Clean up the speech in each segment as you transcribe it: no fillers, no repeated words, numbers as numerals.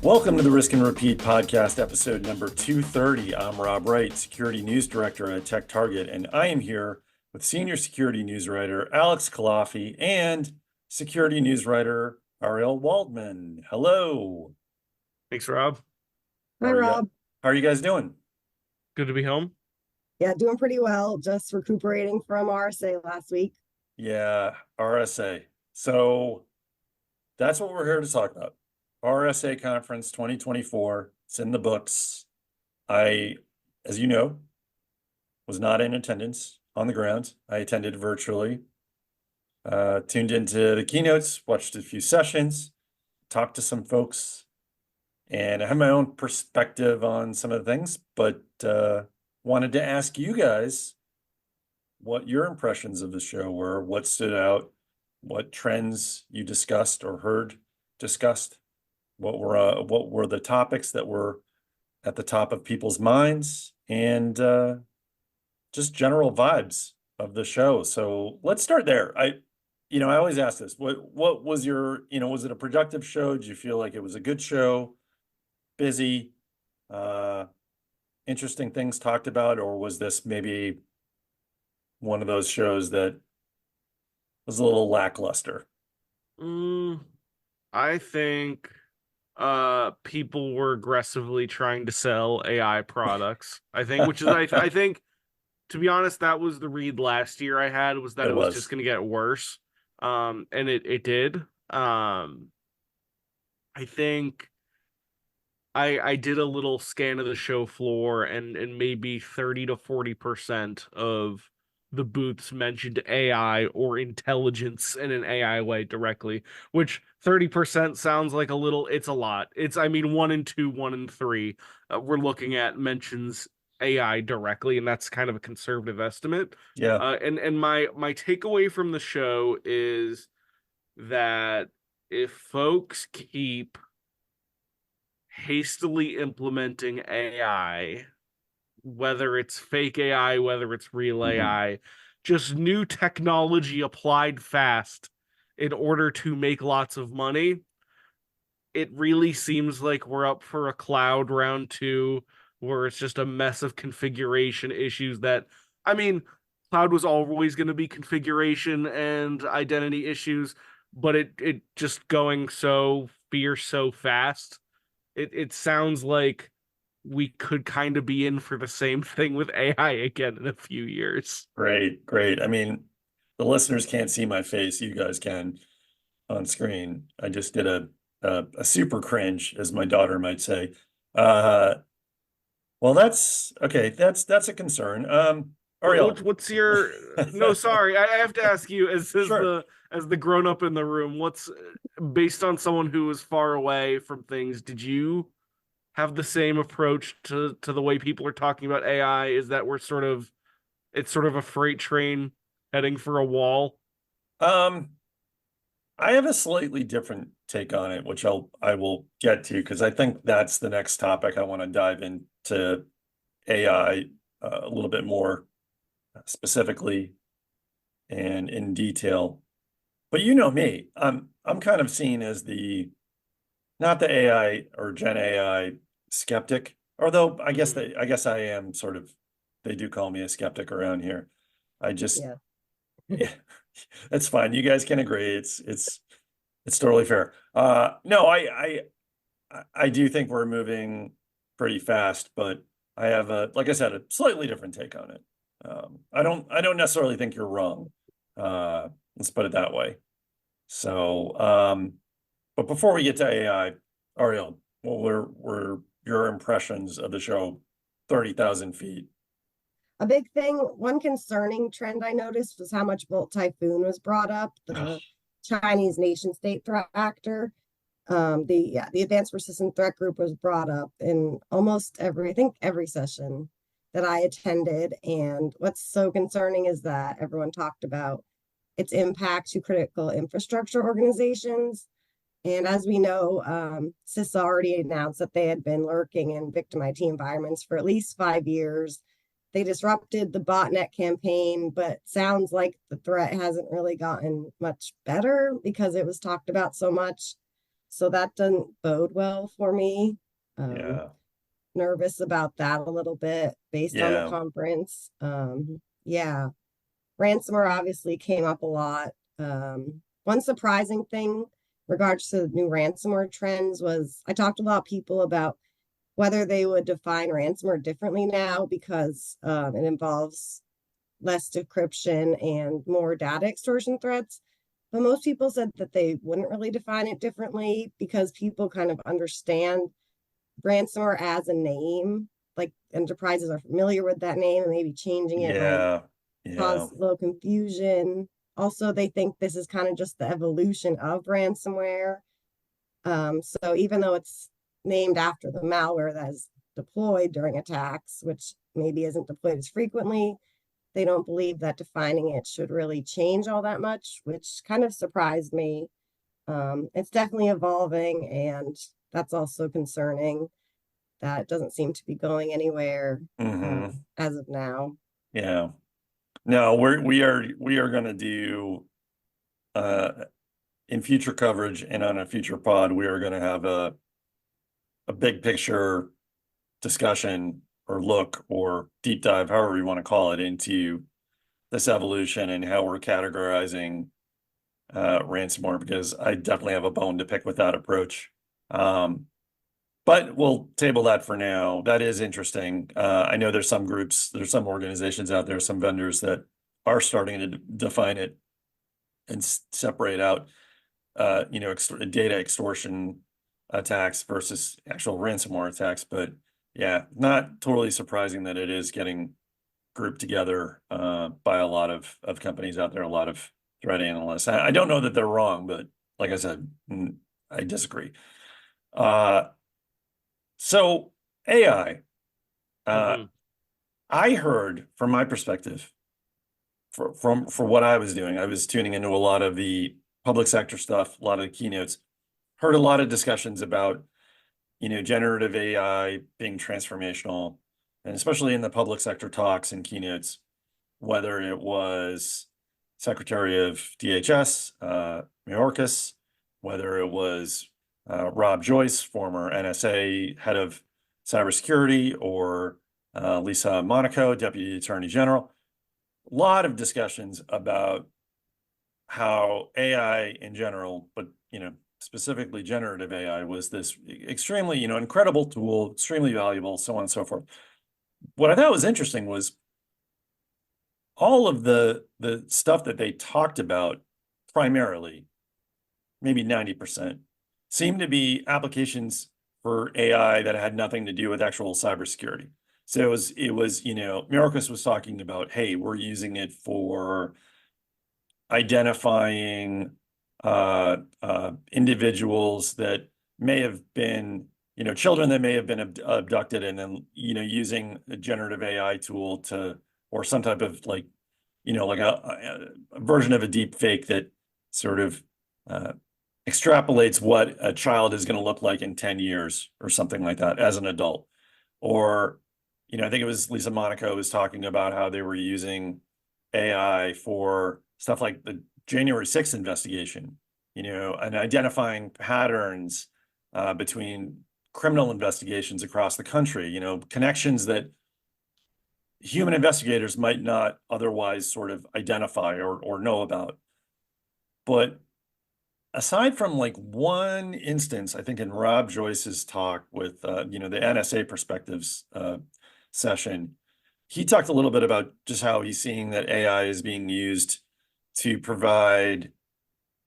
Welcome to the Risk and Repeat podcast, episode number 230. I'm Rob Wright, Security News Director at TechTarget, and I am here with Senior Security News Writer Alex Kalafi and Security News Writer Ariel Waldman. Hello. Thanks, Rob. Hi, Rob. How are you guys doing? Good to be home. Yeah, doing pretty well. Just recuperating from RSA last week. Yeah, RSA. So that's what we're here to talk about. RSA Conference 2024. It's in the books. I, as you know, was not in attendance on the ground. I attended virtually, tuned into the keynotes, watched a few sessions, talked to some folks, and I have my own perspective on some of the things, but wanted to ask you guys what your impressions of the show were, what stood out, what trends you discussed or heard discussed, what were the topics that were at the top of people's minds, and just general vibes of the show. So let's start there. I always ask this, what was your, was it a productive show? Did you feel like it was a good show, busy, interesting things talked about, or was this maybe one of those shows that was a little lackluster? I think people were aggressively trying to sell AI products. I think, I think, to be honest, that was the read last year I had, was that it was just going to get worse. And it did. I think I did a little scan of the show floor, and maybe 30 to 40% of the booths mentioned AI or intelligence in an AI way directly, which 30% sounds like it's a lot. I mean, 1 in 2, 1 in 3, we're looking at mentions AI directly, and that's kind of a conservative estimate. Yeah. And my takeaway from the show is that if folks keep hastily implementing AI, whether it's fake AI, whether it's real AI, just new technology applied fast in order to make lots of money, it really seems like we're up for a cloud round 2, where it's just a mess of configuration issues that, I mean, cloud was always going to be configuration and identity issues, but it just going so fierce so fast. It sounds like we could kind of be in for the same thing with AI again in a few years. Great. I mean, the listeners can't see my face. You guys can on screen. I just did a super cringe, as my daughter might say. Well, that's okay. That's a concern. Ariel, what's your? No, sorry, I have to ask you as Sure. the grown up in the room. What's, based on someone who is far away from things? Did you have the same approach to the way people are talking about AI? Is that it's sort of a freight train heading for a wall? I have a slightly different take on it, which I will get to, because I think that's the next topic I want to dive into AI a little bit more specifically and in detail. But you know me, I'm kind of seen as not the AI or Gen AI skeptic, although I guess I am sort of, they do call me a skeptic around here. I just, yeah, that's fine. You guys can agree. It's totally fair. No, I do think we're moving pretty fast, but I have like I said, a slightly different take on it. I don't necessarily think you're wrong. Let's put it that way. So, but before we get to AI, Ariel, what were your impressions of the show, 30,000 feet? A big thing, one concerning trend I noticed was how much Bolt Typhoon was brought up, the Chinese nation state threat actor. The Advanced Persistent Threat Group was brought up in almost every session that I attended. And what's so concerning is that everyone talked about its impact to critical infrastructure organizations. And as we know, CISA already announced that they had been lurking in victim IT environments for at least 5 years. They disrupted the botnet campaign, but sounds like the threat hasn't really gotten much better because it was talked about so much. So that doesn't bode well for me. Yeah. Nervous about that a little bit based on the Yeah. conference. Yeah. Ransomware obviously came up a lot. One surprising thing regards to new ransomware trends was I talked to a lot of people about whether they would define ransomware differently now because it involves less decryption and more data extortion threats. But most people said that they wouldn't really define it differently because people kind of understand ransomware as a name. Like enterprises are familiar with that name, and maybe changing it might Yeah. Yeah. cause a little confusion. Also, they think this is kind of just the evolution of ransomware. So even though it's named after the malware that is deployed during attacks, which maybe isn't deployed as frequently, they don't believe that defining it should really change all that much, which kind of surprised me. It's definitely evolving, and that's also concerning. That doesn't seem to be going anywhere as of now. Yeah. No, we are going to do in future coverage and on a future pod, we are going to have a big picture discussion or look or deep dive, however you want to call it, into this evolution and how we're categorizing ransomware, because I definitely have a bone to pick with that approach. But we'll table that for now. That is interesting. I know there's some groups, there's some organizations out there, some vendors that are starting to define it and separate out, data extortion attacks versus actual ransomware attacks. But yeah, not totally surprising that it is getting grouped together by a lot of companies out there, a lot of threat analysts. I don't know that they're wrong, but like I said, I disagree. So AI, I heard from my perspective, for what I was doing, I was tuning into a lot of the public sector stuff, a lot of the keynotes, heard a lot of discussions about, generative AI being transformational, and especially in the public sector talks and keynotes, whether it was Secretary of DHS, Mayorkas, whether it was Rob Joyce, former NSA head of cybersecurity, or Lisa Monaco, Deputy Attorney General. A lot of discussions about how AI in general, but specifically generative AI, was this extremely incredible tool, extremely valuable, so on and so forth. What I thought was interesting was all of the stuff that they talked about, primarily, maybe 90%, seemed to be applications for AI that had nothing to do with actual cybersecurity. So it was Mayorkas was talking about, hey, we're using it for identifying individuals that may have been, children that may have been abducted, and then, using a generative AI tool to, or some type of like a version of a deep fake that sort of extrapolates what a child is going to look like in 10 years or something like that as an adult. Or, I think it was Lisa Monaco was talking about how they were using AI for stuff like the January 6th investigation, and identifying patterns between criminal investigations across the country, connections that human investigators might not otherwise sort of identify or know about. But aside from like one instance, I think in Rob Joyce's talk with, the NSA Perspectives session, he talked a little bit about just how he's seeing that AI is being used to provide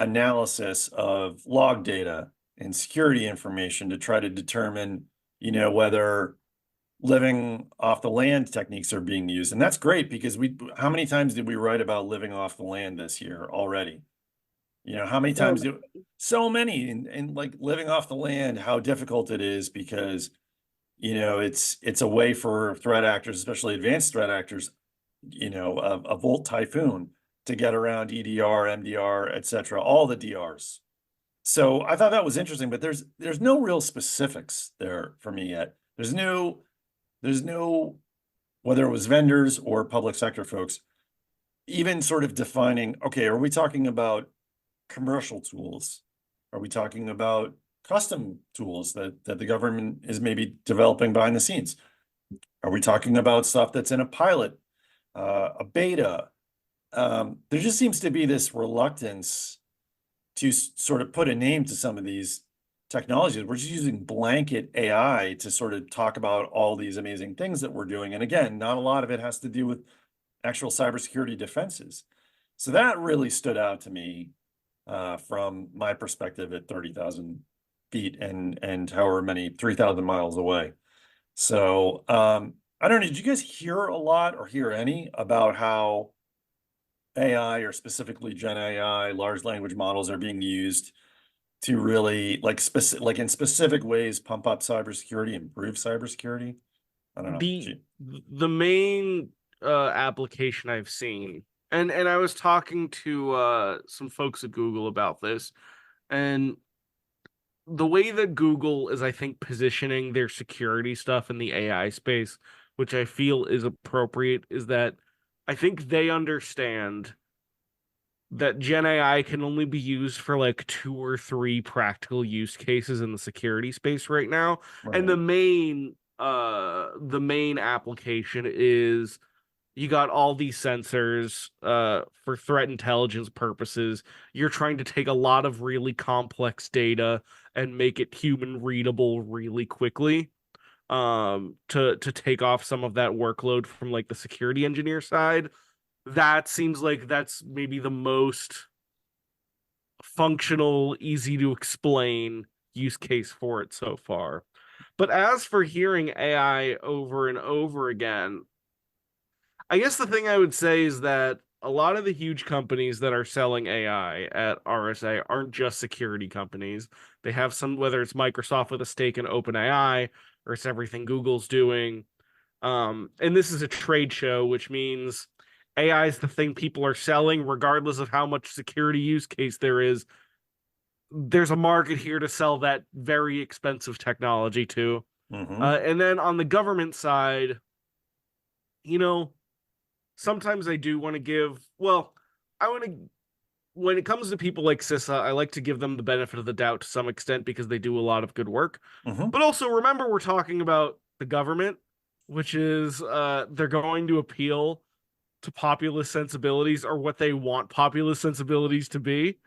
analysis of log data and security information to try to determine, whether living off the land techniques are being used. And that's great, because how many times did we write about living off the land this year already? How many times so many, and like living off the land, how difficult it is, because it's a way for threat actors, especially advanced threat actors, a Volt Typhoon, to get around EDR, MDR, etc., all the DRs. So I thought that was interesting, but there's no real specifics there for me yet. There's no, whether it was vendors or public sector folks, even sort of defining, okay, are we talking about commercial tools? Are we talking about custom tools that the government is maybe developing behind the scenes? Are we talking about stuff that's in a pilot, a beta? There just seems to be this reluctance to sort of put a name to some of these technologies. We're just using blanket AI to sort of talk about all these amazing things that we're doing. And again, not a lot of it has to do with actual cybersecurity defenses. So that really stood out to me from my perspective at 30,000 feet and however many, 3,000 miles away. So I don't know, did you guys hear a lot or hear any about how AI, or specifically Gen AI, large language models, are being used to really like in specific ways pump up cybersecurity, improve cybersecurity? I don't know. The main application I've seen, and I was talking to some folks at Google about this, and the way that Google is, I think, positioning their security stuff in the AI space, which I feel is appropriate, is that I think they understand that Gen AI can only be used for like 2 or 3 practical use cases in the security space right now. And Right. the main application is you got all these sensors for threat intelligence purposes. You're trying to take a lot of really complex data and make it human readable really quickly to take off some of that workload from like the security engineer side. That seems like that's maybe the most functional, easy to explain use case for it so far. But as for hearing AI over and over again, I guess the thing I would say is that a lot of the huge companies that are selling AI at RSA aren't just security companies. They have some, whether it's Microsoft with a stake in OpenAI or it's everything Google's doing. And this is a trade show, which means AI is the thing people are selling, regardless of how much security use case there is. There's a market here to sell that very expensive technology to. And then on the government side, you know, sometimes I do want to give, well, I want to, when it comes to people like CISA, I like to give them the benefit of the doubt to some extent because they do a lot of good work. But also remember, we're talking about the government, which is they're going to appeal to populist sensibilities, or what they want populist sensibilities to be,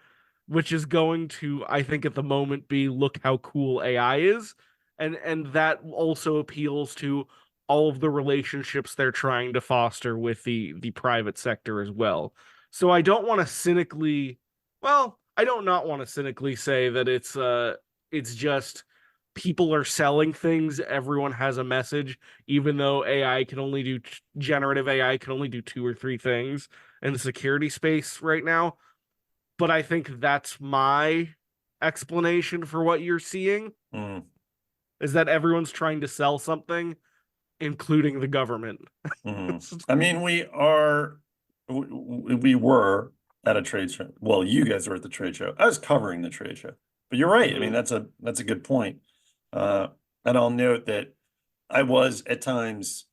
which is going to, I think, at the moment be look how cool AI is. And that also appeals to all of the relationships they're trying to foster with the private sector as well. So I don't want to cynically, well, I don't not want to cynically say that it's just people are selling things, everyone has a message, even though AI can only do generative AI can only do 2 or 3 things in the security space right now. But I think that's my explanation for what you're seeing is that everyone's trying to sell something, including the government. I mean, we were at a trade show. Well, you guys were at the trade show. I was covering the trade show. But you're right. I mean, that's a good point. And I'll note that I was at times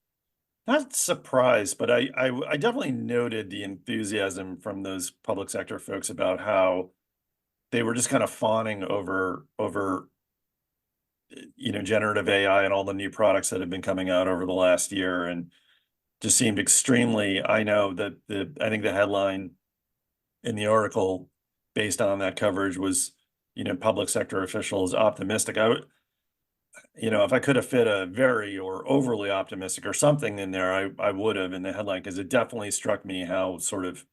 not surprised, but I definitely noted the enthusiasm from those public sector folks about how they were just kind of fawning over generative AI and all the new products that have been coming out over the last year, and just seemed extremely, I know that I think the headline in the article based on that coverage was, public sector officials optimistic. If I could have fit a very or overly optimistic or something in there, I would have in the headline, because it definitely struck me how sort of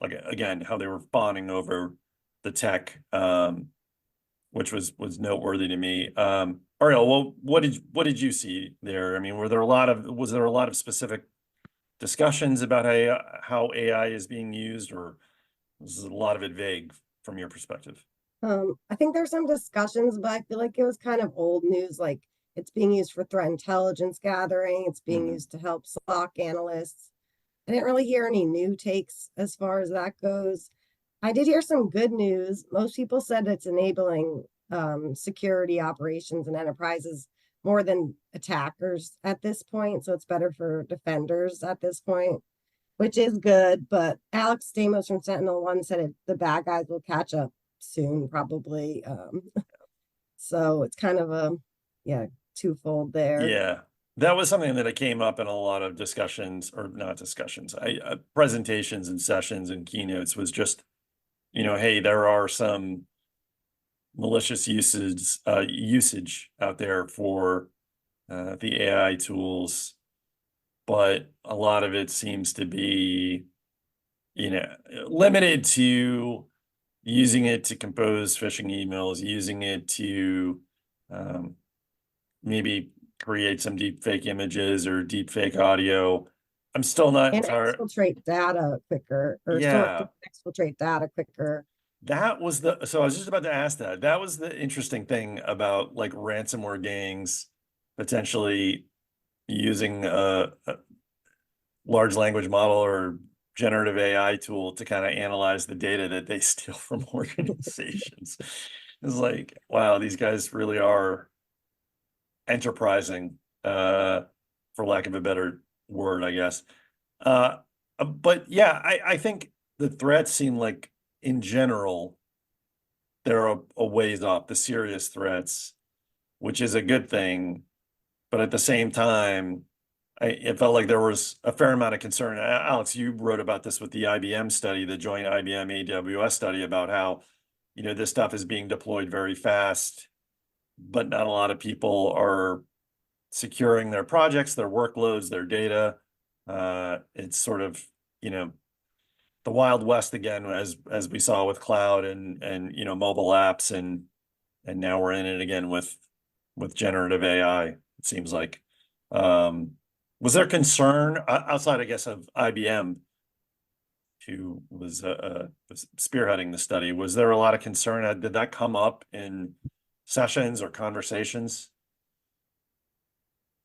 like, again, how they were fawning over the tech, which was noteworthy to me. Ariel, well, what did you see there? I mean, was there a lot of specific discussions about how AI is being used, or was a lot of it vague from your perspective? I think there's some discussions, but I feel like it was kind of old news. Like, it's being used for threat intelligence gathering. It's being used to help SOC analysts. I didn't really hear any new takes as far as that goes. I did hear some good news. Most people said it's enabling security operations and enterprises more than attackers at this point. So it's better for defenders at this point, which is good. But Alex Stamos from Sentinel-1 said the bad guys will catch up soon, probably. So it's kind of a, yeah, twofold there. Yeah, that was something that came up in a lot of discussions, or not discussions, presentations and sessions and keynotes, was just, hey, there are some malicious usage out there for the AI tools, but a lot of it seems to be, limited to using it to compose phishing emails, using it to maybe create some deep fake images or deep fake audio. I'm still not And entirely. exfiltrate data quicker, or Yeah, exfiltrate data quicker. that was so I was just about to ask that. That was the interesting thing about like ransomware gangs potentially using a large language model or generative AI tool to kind of analyze the data that they steal from organizations. It's like, wow, these guys really are enterprising, for lack of a better word, I guess. But yeah, I think the threats seem like, in general, they're a ways off, the serious threats, which is a good thing. But at the same time, it felt like there was a fair amount of concern. Alex, you wrote about this with the IBM study, the joint IBM AWS study, about how, this stuff is being deployed very fast, but not a lot of people are securing their projects, their workloads, their data. It's sort of, the Wild West again, as we saw with cloud and mobile apps, and now we're in it again with generative AI. It seems like. Was there concern outside, I guess, of IBM, who was spearheading the study? Was there a lot of concern? Did that come up in sessions or conversations?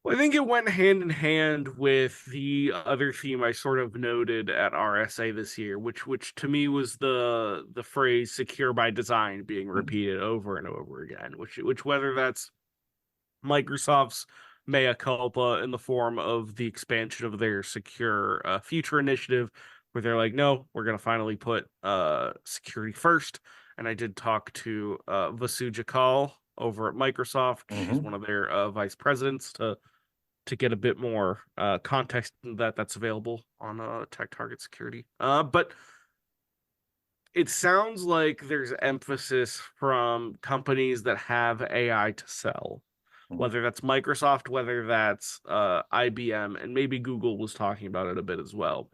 Well, I think it went hand in hand with the other theme I sort of noted at RSA this year, which to me was the phrase "secure by design" being repeated over and over again. Which whether that's Microsoft's mea culpa in the form of the expansion of their secure future initiative, where they're like, no, we're going to finally put security first. And I did talk to Vasu Jakal over at Microsoft. She's one of their vice presidents, to get a bit more context that's available on Tech Target Security. But it sounds like there's emphasis from companies that have AI to sell, whether that's Microsoft, whether that's IBM, and maybe Google was talking about it a bit as well.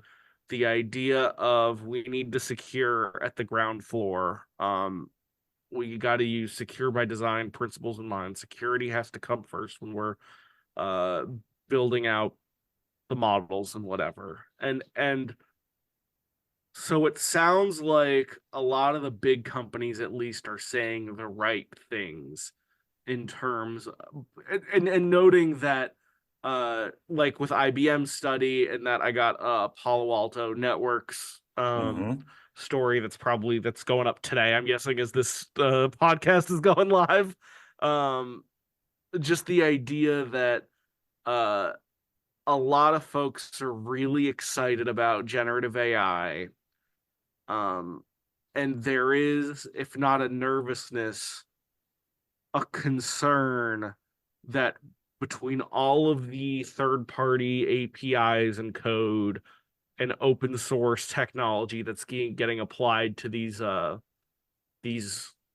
The idea of we need to secure at the ground floor. We got to use secure by design principles in mind. Security has to come first when we're building out the models and whatever. And so it sounds like a lot of the big companies at least are saying the right things in terms of, and noting that like with IBM study, and that I got Palo Alto Networks story that's going up today, I'm guessing, as this podcast is going live. Just the idea that a lot of folks are really excited about generative AI. And there is, if not a nervousness, a concern that between all of the third-party APIs and code and open source technology that's getting applied to these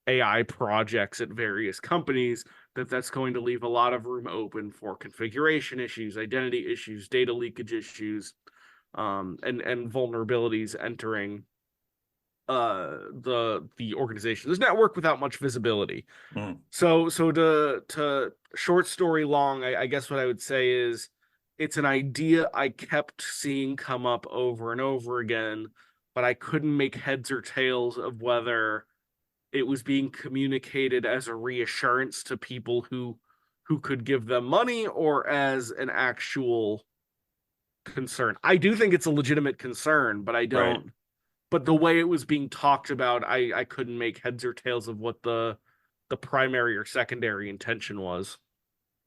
AI projects at various companies, that's going to leave a lot of room open for configuration issues, identity issues, data leakage issues, and vulnerabilities entering the organization's network without much visibility. So to short story long, I guess what I would say is it's an idea I kept seeing come up over and over again, but I couldn't make heads or tails of whether it was being communicated as a reassurance to people who could give them money, or as an actual concern. I do think it's a legitimate concern, but I don't. Right. But the way it was being talked about, I couldn't make heads or tails of what the primary or secondary intention was.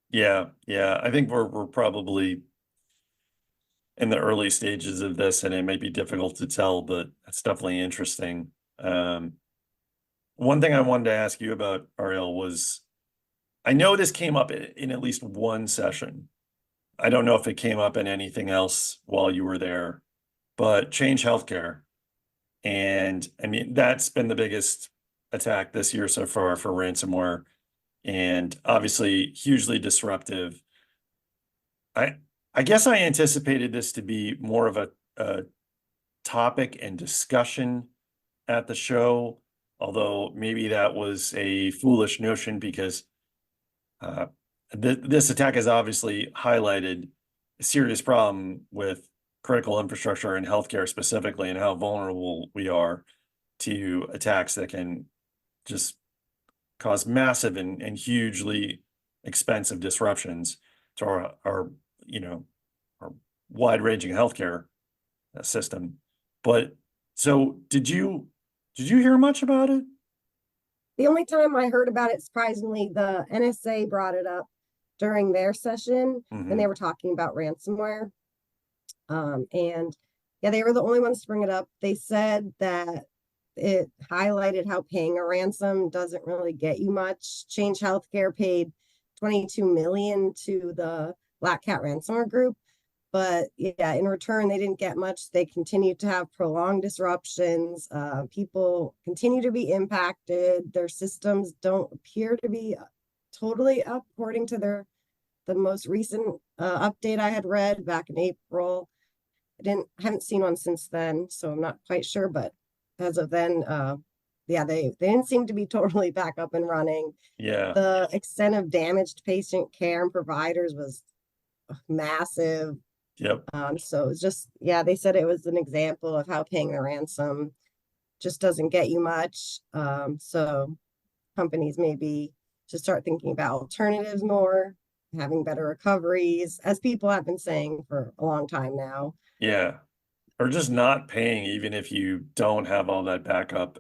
Yeah. I think we're probably in the early stages of this, and it might be difficult to tell, but it's definitely interesting. One thing I wanted to ask you about, Ariel, was I know this came up in at least one session. I don't know if it came up in anything else while you were there, but Change Healthcare. And I mean, that's been the biggest attack this year so far for ransomware, and obviously hugely disruptive. I guess I anticipated this to be more of a topic and discussion at the show, although maybe that was a foolish notion because this attack has obviously highlighted a serious problem with critical infrastructure and healthcare specifically, and how vulnerable we are to attacks that can just cause massive and hugely expensive disruptions to our our wide-ranging healthcare system. But so did you hear much about it? The only time I heard about it, surprisingly, the NSA brought it up during their session when they were talking about ransomware. And yeah, they were the only ones to bring it up. They said that it highlighted how paying a ransom doesn't really get you much. Change Healthcare paid 22 million to the Black Cat ransomware group, but yeah, in return they didn't get much. They continued to have prolonged disruptions. People continue to be impacted. Their systems don't appear to be totally up, according to the most recent update I had read back in April. Haven't seen one since then, so I'm not quite sure, but as of then, yeah, they didn't seem to be totally back up and running. Yeah. The extent of damage to patient care and providers was massive. Yep. So it's just, yeah, they said it was an example of how paying the ransom just doesn't get you much. So companies maybe should start thinking about alternatives more, having better recoveries, as people have been saying for a long time now. Yeah. Or just not paying, even if you don't have all that backup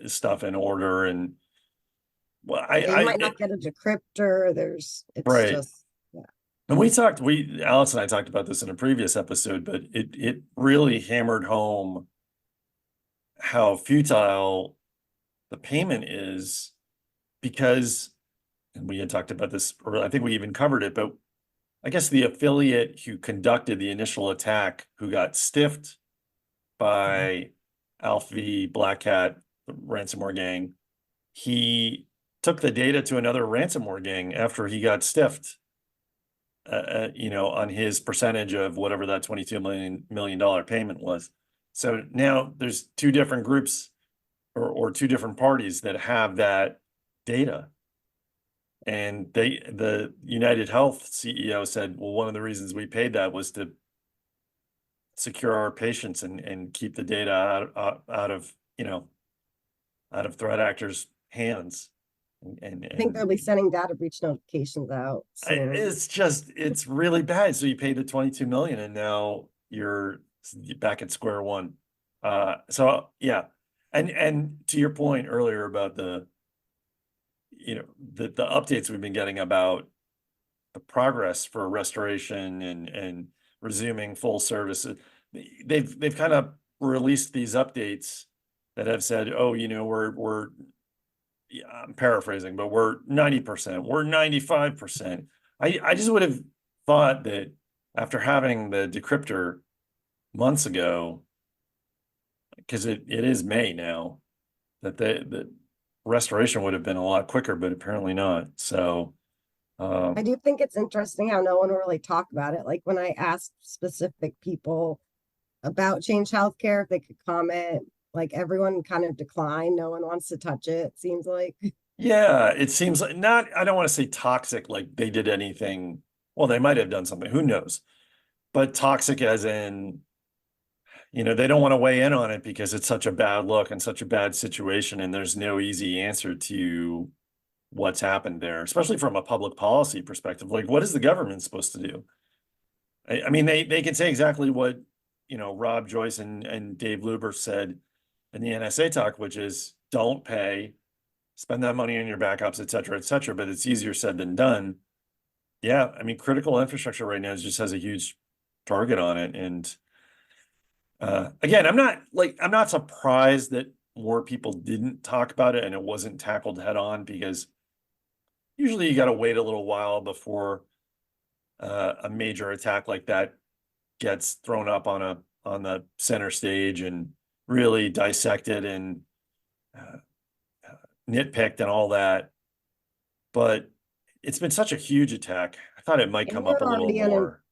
stuff in order. And well, you might not get a decryptor. It's right. just, yeah. And Alice and I talked about this in a previous episode, but it really hammered home how futile the payment is, because, and we had talked about this, or I think we even covered it, but I guess the affiliate who conducted the initial attack, who got stiffed by Alpha V, Black Hat, the ransomware gang, he took the data to another ransomware gang after he got stiffed, on his percentage of whatever that $22 million payment was. So now there's two different groups or two different parties that have that data. And the United Health CEO said, well, one of the reasons we paid that was to secure our patients and keep the data out of threat actors' hands. And I think they'll be sending data breach notifications out. So. It's really bad. So you paid the 22 million and now you're back at square one. So yeah. And to your point earlier about the updates we've been getting about the progress for restoration and resuming full services, they've kind of released these updates that have said, oh, we're I'm paraphrasing, but we're 90%, we're 95%. I just would have thought that after having the decryptor months ago, because it is May now, that the restoration would have been a lot quicker, but apparently not. So I do think it's interesting how no one will really talk about it. Like when I asked specific people about Change Healthcare, if they could comment, like everyone kind of declined. No one wants to touch it, it seems like. Yeah, it seems like I don't want to say toxic, like they did anything. Well, they might have done something, who knows? But toxic as in, they don't want to weigh in on it because it's such a bad look and such a bad situation, and there's no easy answer to what's happened there, especially from a public policy perspective. Like, what is the government supposed to do? I mean, they can say exactly what, Rob Joyce and Dave Luber said in the NSA talk, which is don't pay, spend that money on your backups, et cetera, but it's easier said than done. Yeah, I mean, critical infrastructure right now just has a huge target on it. And again, I'm not surprised that more people didn't talk about it and it wasn't tackled head on, because usually you got to wait a little while before a major attack like that gets thrown up on the center stage and really dissected and uh, nitpicked and all that. But it's been such a huge attack. I thought it might And come up a they're little already under, more.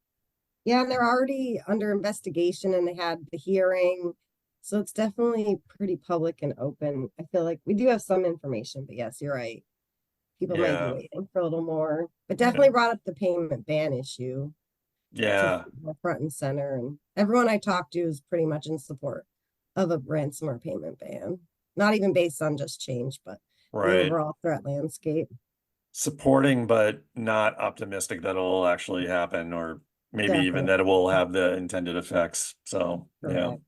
yeah, and they're already under investigation and they had the hearing. So it's definitely pretty public and open. I feel like we do have some information, but yes, you're right. People might be Yeah, waiting for a little more, but yeah, definitely brought up the payment ban issue to yeah, front and center. And everyone I talked to is pretty much in support of a ransomware payment ban, not even based on just change, but the right. overall threat landscape. Supporting, but not optimistic that it'll actually happen, or maybe even that it Definitely will have the intended effects. So, yeah. correct.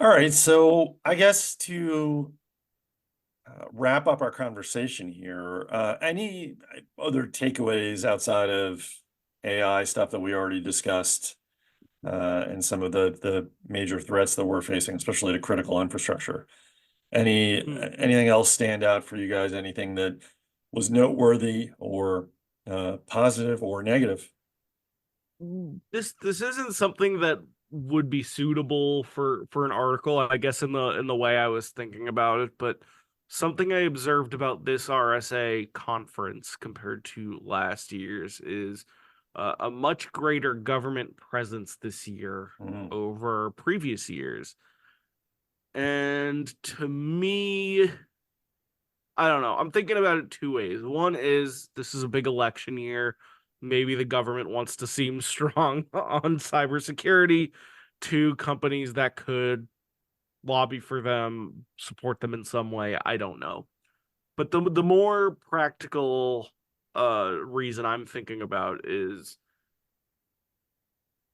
All right. So I guess to wrap up our conversation here, any other takeaways outside of AI stuff that we already discussed, and some of the major threats that we're facing, especially to critical infrastructure? Anything else stand out for you guys? Anything that was noteworthy or positive or negative? This isn't something that would be suitable for an article, I guess, in the way I was thinking about it, but something I observed about this RSA conference compared to last year's is a much greater government presence this year Mm, over previous years. And to me, I don't know. I'm thinking about it two ways. One is this is a big election year. Maybe the government wants to seem strong on cybersecurity to companies that could lobby for them, support them in some way. I don't know. But the more practical reason I'm thinking about is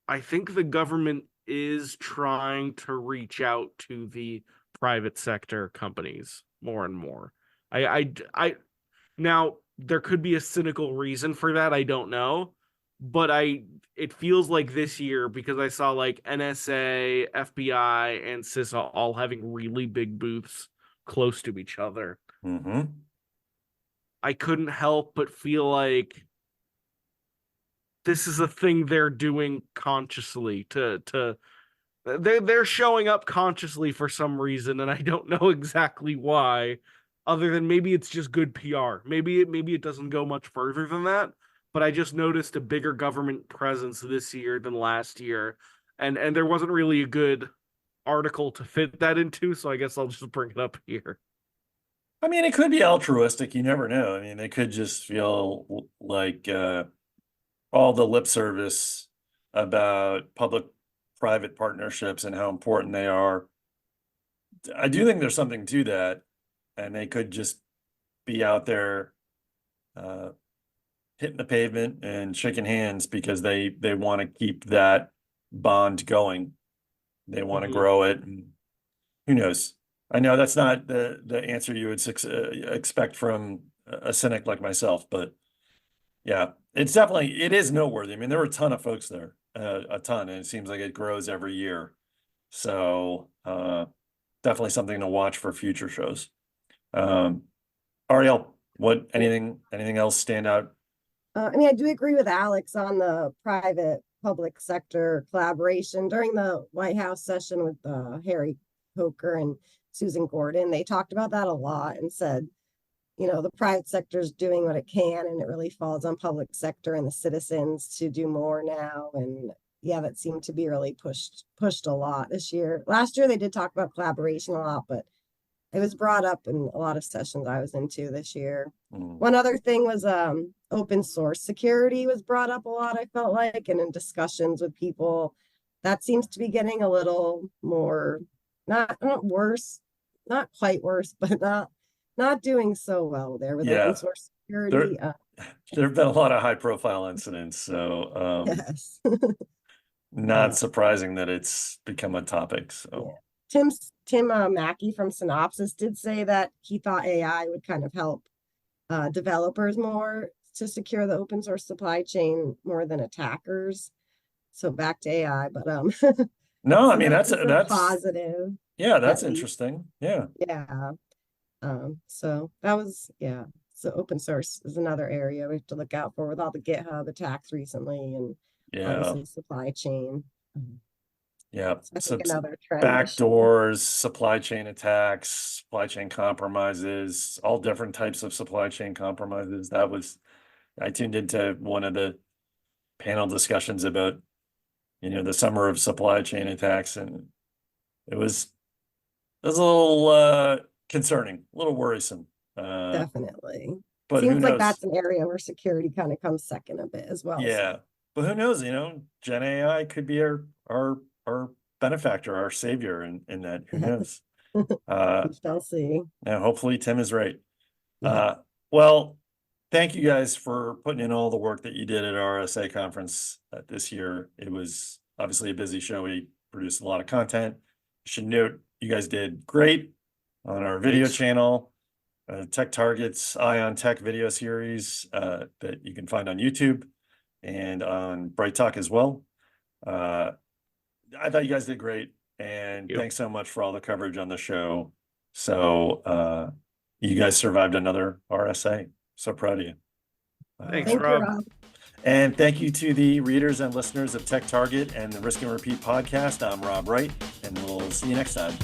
I think the government is trying to reach out to the private sector companies more and more. I now there could be a cynical reason for that. I don't know, but it feels like this year because I saw like NSA, FBI, and CISA all having really big booths close to each other. hmm I couldn't help but feel like this is a thing they're doing consciously to they're showing up consciously for some reason, and I don't know exactly why, other than maybe it's just good PR. Maybe it doesn't go much further than that. But I just noticed a bigger government presence this year than last year, and there wasn't really a good article to fit that into, so I guess I'll just bring it up here. I mean, it could be altruistic. You never know. I mean, they could just feel like all the lip service about public-private partnerships and how important they are. I do think there's something to that, and they could just be out there uh, hitting the pavement and shaking hands because they want to keep that bond going. They want to Mm-hmm. grow it, and who knows? I know that's not the answer you would expect from a cynic like myself, but yeah, it is noteworthy. I mean, there were a ton of folks there, a ton, and it seems like it grows every year. So definitely something to watch for future shows. Um, Ariel, anything else stand out? I mean, I do agree with Alex on the private public sector collaboration during the White House session with Harry Coker and Susan Gordon. They talked about that a lot and said, the private sector is doing what it can, and it really falls on public sector and the citizens to do more now. And yeah, that seemed to be really pushed a lot this year. Last year they did talk about collaboration a lot, but it was brought up in a lot of sessions I was into this year. Mm, One other thing was open source security was brought up a lot, I felt like, and in discussions with people, that seems to be getting a little more not worse, not quite worse, but not doing so well there with open yeah, source there security. there have been a lot of high profile incidents, so Yes. not surprising that it's become a topic. So Yeah. Tim Mackey from Synopsys did say that he thought AI would kind of help developers more to secure the open source supply chain more than attackers. So back to AI, but no, I so mean that was a that's positive yeah, that's at least. interesting. Yeah. Yeah. So that was, yeah. So open source is another area we have to look out for with all the GitHub attacks recently, and Yeah, obviously supply chain. yeah. So I So think another trend we should- backdoors, supply chain attacks, supply chain compromises, all different types of supply chain compromises. I tuned into one of the panel discussions about, the summer of supply chain attacks, and it was a little concerning, a little worrisome. Definitely. But who Seems like knows? that's an area where security kind of comes second a bit as well. Yeah, but who knows? Gen AI could be our benefactor, our savior in that. Who knows? We shall see. Now, hopefully, Tim is right. Yeah. Well, thank you guys for putting in all the work that you did at RSA Conference this year. It was obviously a busy show. We produced a lot of content. Should note you guys did great on our video Thanks. channel, Tech Target's Eye on Tech video series that you can find on YouTube and on Bright Talk as well. I thought you guys did great, and Yep. thanks so much for all the coverage on the show. So you guys survived another RSA. So proud of you. Thanks, Thank you, Rob. Rob. And thank you to the readers and listeners of Tech Target and the Risk and Repeat podcast. I'm Rob Wright, and we'll see you next time.